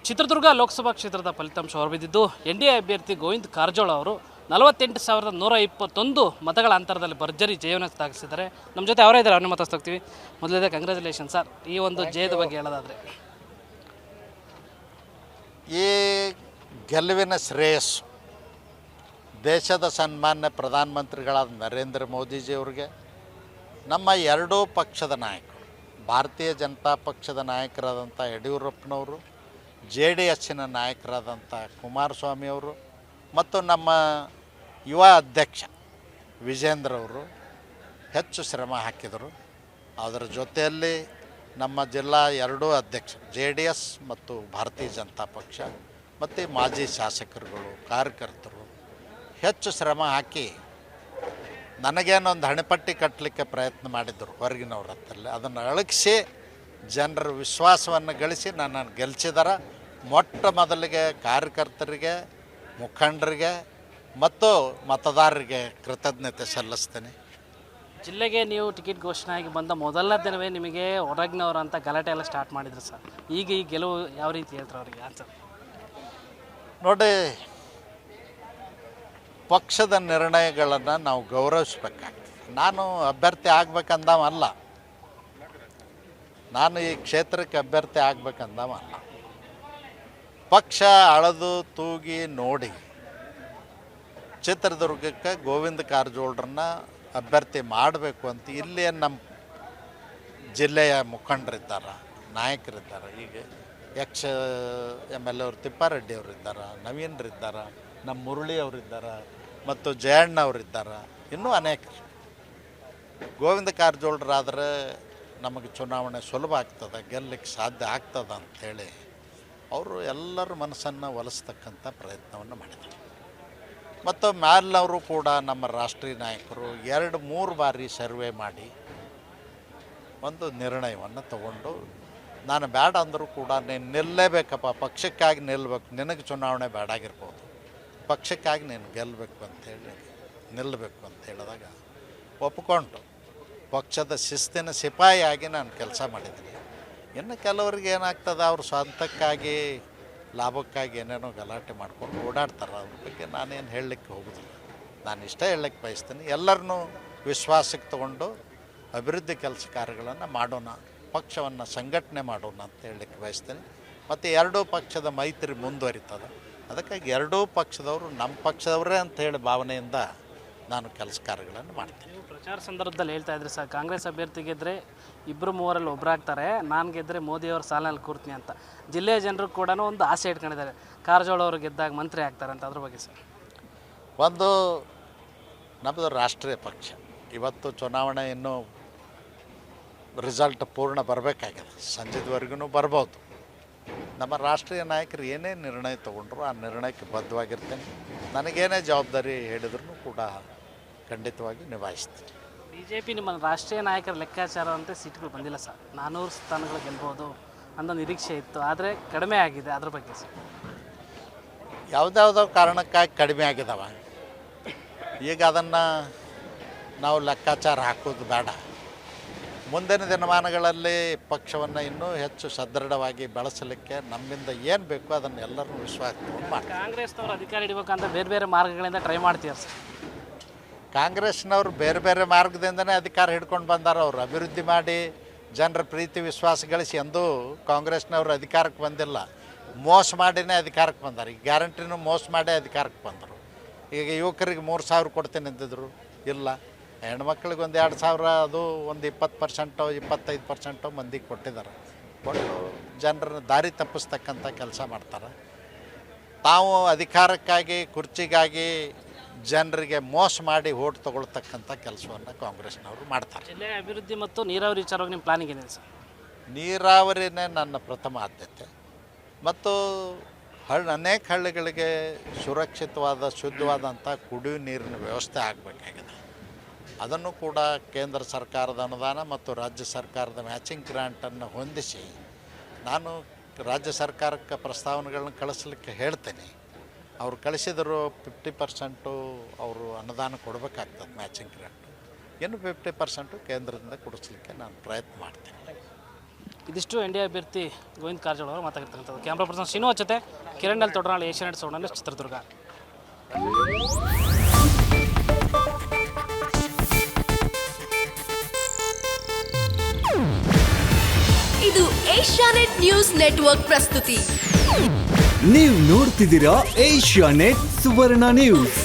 ಚಿತ್ರದುರ್ಗ ಲೋಕಸಭಾ ಕ್ಷೇತ್ರದ ಫಲಿತಾಂಶ ಹೊರಬಿದ್ದಿದ್ದು ಎನ್ಡಿಎ ಅಭ್ಯರ್ಥಿ ಗೋವಿಂದ ಕಾರಜೋಳ ಅವರು 48,121 ಮತಗಳ ಅಂತರದಲ್ಲಿ ಭರ್ಜರಿ ಜಯವನ್ನು ಸಾಧಿಸಿದ್ದಾರೆ. ನಮ್ಮ ಜೊತೆ ಅವರೇ ಇದ್ದಾರೆ, ಅವ್ರನ್ನ ಮಾತಾಡ್ತಾ ಮೊದಲೇ ಕಂಗ್ರ್ಯಾಚುಲೇಷನ್ ಸರ್. ಈ ಒಂದು ಜಯದ ಬಗ್ಗೆ ಹೇಳೋದಾದರೆ, ಈ ಗೆಲುವಿನ ಶ್ರೇಯಸ್ಸು ದೇಶದ ಸನ್ಮಾನ್ಯ ಪ್ರಧಾನಮಂತ್ರಿಗಳಾದ ನರೇಂದ್ರ ಮೋದಿಜಿಯವರಿಗೆ, ನಮ್ಮ ಎರಡೂ ಪಕ್ಷದ ನಾಯಕರು, ಭಾರತೀಯ ಜನತಾ ಪಕ್ಷದ ನಾಯಕರಾದಂಥ ಯಡಿಯೂರಪ್ಪನವರು, JDSನ ನಾಯಕರಾದಂಥ ಕುಮಾರಸ್ವಾಮಿಯವರು ಮತ್ತು ನಮ್ಮ ಯುವ ಅಧ್ಯಕ್ಷ ವಿಜೇಂದ್ರ ಅವರು ಹೆಚ್ಚು ಶ್ರಮ ಹಾಕಿದರು. ಅದರ ಜೊತೆಯಲ್ಲಿ ನಮ್ಮ ಜಿಲ್ಲಾ ಎರಡೂ ಅಧ್ಯಕ್ಷ JDS ಮತ್ತು ಭಾರತೀಯ ಜನತಾ ಪಕ್ಷ ಮತ್ತು ಮಾಜಿ ಶಾಸಕರುಗಳು, ಕಾರ್ಯಕರ್ತರು ಹೆಚ್ಚು ಶ್ರಮ ಹಾಕಿ ನನಗೇನೊಂದು ಹಣೆಪಟ್ಟಿ ಕಟ್ಟಲಿಕ್ಕೆ ಪ್ರಯತ್ನ ಮಾಡಿದ್ದರು ಹೊರಗಿನವ್ರ ಹತ್ತಲ್ಲಿ. ಅದನ್ನು ಅಳಗಿಸಿ ಜನರ ವಿಶ್ವಾಸವನ್ನು ಗಳಿಸಿ ನನ್ನನ್ನು ಗೆಲ್ಲಿಸಿದಾರೆ. ಮೊಟ್ಟ ಮೊದಲಿಗೆ ಕಾರ್ಯಕರ್ತರಿಗೆ, ಮುಖಂಡರಿಗೆ ಮತ್ತು ಮತದಾರರಿಗೆ ಕೃತಜ್ಞತೆ ಸಲ್ಲಿಸ್ತೇನೆ. ಜಿಲ್ಲೆಗೆ ನೀವು ಟಿಕೆಟ್ ಘೋಷಣೆ ಆಗಿ ಬಂದ ಮೊದಲನೇ ದಿನವೇ ನಿಮಗೆ ಹೊರಗಿನವರು ಅಂತ ಗಲಾಟೆ ಎಲ್ಲ ಸ್ಟಾರ್ಟ್ ಮಾಡಿದ್ರು ಸರ್. ಈಗ ಈ ಗೆಲುವು ಯಾವ ರೀತಿ ಹೇಳ್ತಾರೆ ಅವರಿಗೆ ಆನ್ಸರ್? ನೋಡಿ, ಪಕ್ಷದ ನಿರ್ಣಯಗಳನ್ನು ನಾವು ಗೌರವಿಸ್ಬೇಕಾಗ್ತದೆ. ನಾನು ಅಭ್ಯರ್ಥಿ ಆಗ್ಬೇಕಂದವಲ್ಲ, ನಾನು ಈ ಕ್ಷೇತ್ರಕ್ಕೆ ಅಭ್ಯರ್ಥಿ ಆಗ್ಬೇಕಂದವಲ್ಲ. ಪಕ್ಷ ಅಳದು ತೂಗಿ ನೋಡಿ ಚಿತ್ರದುರ್ಗಕ್ಕೆ ಗೋವಿಂದ ಕಾರಜೋಳರನ್ನ ಅಭ್ಯರ್ಥಿ ಮಾಡಬೇಕು ಅಂತ ಇಲ್ಲಿ ನಮ್ಮ ಜಿಲ್ಲೆಯ ಮುಖಂಡರಿದ್ದಾರೆ, ನಾಯಕರಿದ್ದಾರೆ. ಈಗ MLA ಅವರು ತಿಪ್ಪಾರೆಡ್ಡಿ ಅವರಿದ್ದಾರೆ, ನವೀನ್ರಿದ್ದಾರೆ, ನಮ್ಮ ಮುರಳಿ ಅವರಿದ್ದಾರೆ ಮತ್ತು ಜಯಣ್ಣ ಅವರಿದ್ದಾರೆ, ಇನ್ನೂ ಅನೇಕರು. ಗೋವಿಂದ ಕಾರಜೋಳರಾದರೆ ನಮಗೆ ಚುನಾವಣೆ ಸುಲಭ ಆಗ್ತದೆ, ಗೆಲ್ಲಕ್ಕೆ ಸಾಧ್ಯ ಆಗ್ತದೆ ಅಂಥೇಳಿ ಅವರು ಎಲ್ಲರ ಮನಸ್ಸನ್ನು ಒಲಿಸ್ತಕ್ಕಂಥ ಪ್ರಯತ್ನವನ್ನು ಮಾಡಿದರು. ಮತ್ತು ಮ್ಯಾಲ್ನವರು ಕೂಡ ನಮ್ಮ ರಾಷ್ಟ್ರೀಯ ನಾಯಕರು 2-3 ಬಾರಿ ಸರ್ವೆ ಮಾಡಿ ಒಂದು ನಿರ್ಣಯವನ್ನು ತಗೊಂಡು, ನಾನು ಬೇಡ ಅಂದರೂ ಕೂಡ ನೀನು ನಿಲ್ಲಲೇಬೇಕಪ್ಪ, ಪಕ್ಷಕ್ಕಾಗಿ ನಿಲ್ಲಬೇಕು, ನಿನಗೆ ಚುನಾವಣೆ ಬೇಡಾಗಿರ್ಬೋದು, ಪಕ್ಷಕ್ಕಾಗಿ ನೀನು ಗೆಲ್ಲಬೇಕು ಅಂಥೇಳಿ ನಿಲ್ಲಬೇಕು ಅಂತ ಹೇಳಿದಾಗ ಒಪ್ಪಿಕೊಂಡು ಪಕ್ಷದ ಶಿಸ್ತಿನ ಸಿಪಾಯಿಯಾಗಿ ನಾನು ಕೆಲಸ ಮಾಡಿದ್ದೀನಿ. ಇನ್ನು ಕೆಲವರಿಗೆ ಏನಾಗ್ತದೆ, ಅವ್ರ ಸ್ವಂತಕ್ಕಾಗಿ ಲಾಭಕ್ಕಾಗಿ ಏನೇನೋ ಗಲಾಟೆ ಮಾಡ್ಕೊಂಡು ಓಡಾಡ್ತಾರೆ. ಅವ್ರ ಬಗ್ಗೆ ನಾನೇನು ಹೇಳಲಿಕ್ಕೆ ಹೋಗೋದಿಲ್ಲ. ನಾನು ಇಷ್ಟೇ ಹೇಳಲಿಕ್ಕೆ ಬಯಸ್ತೀನಿ, ಎಲ್ಲರನ್ನೂ ವಿಶ್ವಾಸಕ್ಕೆ ತಗೊಂಡು ಅಭಿವೃದ್ಧಿ ಕೆಲಸ ಕಾರ್ಯಗಳನ್ನು ಮಾಡೋಣ, ಪಕ್ಷವನ್ನು ಸಂಘಟನೆ ಮಾಡೋಣ ಅಂತ ಹೇಳಲಿಕ್ಕೆ ಬಯಸ್ತೀನಿ. ಮತ್ತು ಎರಡೂ ಪಕ್ಷದ ಮೈತ್ರಿ ಮುಂದುವರಿತದೆ. ಅದಕ್ಕಾಗಿ ಎರಡೂ ಪಕ್ಷದವರು ನಮ್ಮ ಪಕ್ಷದವರೇ ಅಂತ ಹೇಳಿ ಭಾವನೆಯಿಂದ ನಾನು ಕೆಲಸ ಕಾರ್ಯಗಳನ್ನು ಮಾಡ್ತೀನಿ. ನೀವು ಪ್ರಚಾರ ಸಂದರ್ಭದಲ್ಲಿ ಹೇಳ್ತಾ ಇದ್ರಿ ಸರ್, ಕಾಂಗ್ರೆಸ್ ಅಭ್ಯರ್ಥಿ ಗೆದ್ದರೆ 2-3ರಲ್ಲಿ ಒಬ್ಬರಾಗ್ತಾರೆ, ನಾನು ಗೆದ್ದರೆ ಮೋದಿಯವ್ರ ಸಾಲಿನಲ್ಲಿ ಕೂರ್ತೀನಿ ಅಂತ. ಜಿಲ್ಲೆಯ ಜನರು ಕೂಡ ಒಂದು ಆಸೆ ಇಟ್ಕೊಂಡಿದ್ದಾರೆ, ಕಾರಜೋಳ ಅವರು ಗೆದ್ದಾಗ ಮಂತ್ರಿ ಆಗ್ತಾರೆ ಅಂತ. ಅದ್ರ ಬಗ್ಗೆ ಸರ್? ಒಂದು ನಮ್ಮದು ರಾಷ್ಟ್ರೀಯ ಪಕ್ಷ, ಇವತ್ತು ಚುನಾವಣೆ ಇನ್ನೂ ರಿಸಲ್ಟ್ ಪೂರ್ಣ ಬರಬೇಕಾಗಿದೆ, ಸಂಜೆವರೆಗೂ ಬರ್ಬೋದು. ನಮ್ಮ ರಾಷ್ಟ್ರೀಯ ನಾಯಕರು ಏನೇ ನಿರ್ಣಯ ತೊಗೊಂಡ್ರು ಆ ನಿರ್ಣಯಕ್ಕೆ ಬದ್ಧವಾಗಿರ್ತೇನೆ. ನನಗೇನೇ ಜವಾಬ್ದಾರಿ ಹೇಳಿದ್ರು ಕೂಡ ಖಂಡಿತವಾಗಿ ನಿಭಾಯಿಸ್ತೀನಿ. BJP ನಿಮ್ಮ ರಾಷ್ಟ್ರೀಯ ನಾಯಕರ ಲೆಕ್ಕಾಚಾರ ಅಂತ ಸೀಟ್ಗಳು ಬಂದಿಲ್ಲ ಸರ್, 400 ಸ್ಥಾನಗಳು ಗೆಲ್ಬೋದು ಅನ್ನೋ ನಿರೀಕ್ಷೆ ಇತ್ತು, ಆದರೆ ಕಡಿಮೆ ಆಗಿದೆ. ಅದ್ರ ಬಗ್ಗೆ ಸರ್? ಯಾವುದ್ಯಾವುದೋ ಕಾರಣಕ್ಕಾಗಿ ಕಡಿಮೆ ಆಗಿದ್ದಾವೆ. ಈಗ ಅದನ್ನು ನಾವು ಲೆಕ್ಕಾಚಾರ ಹಾಕೋದು ಬೇಡ. ಮುಂದಿನ ದಿನಮಾನಗಳಲ್ಲಿ ಪಕ್ಷವನ್ನು ಇನ್ನೂ ಹೆಚ್ಚು ಸದೃಢವಾಗಿ ಬೆಳೆಸಲಿಕ್ಕೆ ನಮ್ಮಿಂದ ಏನು ಬೇಕೋ ಅದನ್ನು ಎಲ್ಲರೂ ವಿಶ್ವಾಸ ಮಾಡಿ. ಕಾಂಗ್ರೆಸ್ನವರು ಅಧಿಕಾರ ಹಿಡಿಬೇಕಂತ ಬೇರೆ ಬೇರೆ ಮಾರ್ಗಗಳಿಂದ ಟ್ರೈ ಮಾಡ್ತೀವಿ ಸರ್. ಕಾಂಗ್ರೆಸ್ನವರು ಬೇರೆ ಬೇರೆ ಮಾರ್ಗದಿಂದನೇ ಅಧಿಕಾರ ಹಿಡ್ಕೊಂಡು ಬಂದಾರ. ಅವರು ಅಭಿವೃದ್ಧಿ ಮಾಡಿ ಜನರ ಪ್ರೀತಿ ವಿಶ್ವಾಸ ಗಳಿಸಿ ಎಂದೂ ಕಾಂಗ್ರೆಸ್ನವರು ಅಧಿಕಾರಕ್ಕೆ ಬಂದಿಲ್ಲ. ಮೋಸ ಮಾಡಿನೇ ಅಧಿಕಾರಕ್ಕೆ ಬಂದಾರೆ. ಈಗ ಗ್ಯಾರಂಟಿನೂ ಮೋಸ ಮಾಡೇ ಅಧಿಕಾರಕ್ಕೆ ಬಂದರು. ಈಗ ಯುವಕರಿಗೆ 3,000 ಕೊಡ್ತೀನಿ ಅಂತಿದ್ರು, ಇಲ್ಲ. ಹೆಣ್ಮಕ್ಳಿಗೆ ಒಂದು 2,000, ಅದು ಒಂದು 20%, 25% ಮಂದಿಗೆ ಕೊಟ್ಟಿದ್ದಾರೆ. ಕೊಟ್ಟು ಜನರನ್ನ ದಾರಿ ತಪ್ಪಿಸ್ತಕ್ಕಂಥ ಕೆಲಸ ಮಾಡ್ತಾರೆ. ತಾವು ಅಧಿಕಾರಕ್ಕಾಗಿ, ಕುರ್ಚಿಗಾಗಿ ಜನರಿಗೆ ಮೋಸ ಮಾಡಿ ಓಟ್ ತೊಗೊಳ್ತಕ್ಕಂಥ ಕೆಲಸವನ್ನು ಕಾಂಗ್ರೆಸ್ನವರು ಮಾಡ್ತಾರೆ. ಜಿಲ್ಲೆಯ ಅಭಿವೃದ್ಧಿ ಮತ್ತು ನೀರಾವರಿ ವಿಚಾರವಾಗಿ ನಿಮ್ಮ ಪ್ಲಾನಿಂಗ್ ಏನಿದೆ ಸರ್? ನೀರಾವರಿನೇ ನನ್ನ ಪ್ರಥಮ ಆದ್ಯತೆ. ಮತ್ತು ಅನೇಕ ಹಳ್ಳಿಗಳಿಗೆ ಸುರಕ್ಷಿತವಾದ, ಶುದ್ಧವಾದಂಥ ಕುಡಿಯುವ ನೀರಿನ ವ್ಯವಸ್ಥೆ ಆಗಬೇಕಾಗಿದೆ. ಅದನ್ನು ಕೂಡ ಕೇಂದ್ರ ಸರ್ಕಾರದ ಅನುದಾನ ಮತ್ತು ರಾಜ್ಯ ಸರ್ಕಾರದ ಮ್ಯಾಚಿಂಗ್ ಗ್ರಾಂಟನ್ನು ಹೊಂದಿಸಿ ನಾನು ರಾಜ್ಯ ಸರ್ಕಾರಕ್ಕೆ ಪ್ರಸ್ತಾವನೆಗಳನ್ನ ಕಳಿಸ್ಲಿಕ್ಕೆ ಹೇಳ್ತೇನೆ. ಅವ್ರು ಕಳಿಸಿದರು 50% ಅವರು ಅನುದಾನ ಕೊಡಬೇಕಾಗ್ತದೆ ಮ್ಯಾಚಿಂಗ್ ಗ್ರಾಂಟು, ಇನ್ನು 50% ಕೇಂದ್ರದಿಂದ ಕೊಡಿಸ್ಲಿಕ್ಕೆ ನಾನು ಪ್ರಯತ್ನ ಮಾಡ್ತೇನೆ. ಇದಿಷ್ಟು ಎನ್ ಡಿ ಎ ಅಭ್ಯರ್ಥಿ ಗೋವಿಂದ ಕಾರಜೋಳ ಅವರು ಮಾತಾಡ್ತಕ್ಕಂಥದ್ದು. ಕ್ಯಾಮ್ರಾ ಪರ್ಸನ್ ಶ್ರೀನಿವಾಸ್ ಜೊತೆ ಕಿರಣ್ ಎಲ್ ತೊಡನಾಳ್, ಏಷ್ಯಾನೆಟ್ ಸೌಂಡ್ ನ್ಯೂಸ್, ಚಿತ್ರದುರ್ಗ. ಇದು ಏಷ್ಯಾನೆಟ್ ನ್ಯೂಸ್ ನೆಟ್ವರ್ಕ್ ಪ್ರಸ್ತುತಿ. ನೀವು ನೋಡ್ತಿದ್ದೀರಾ ಏಷ್ಯಾನೆಟ್ ಸುವರ್ಣ ನ್ಯೂಸ್.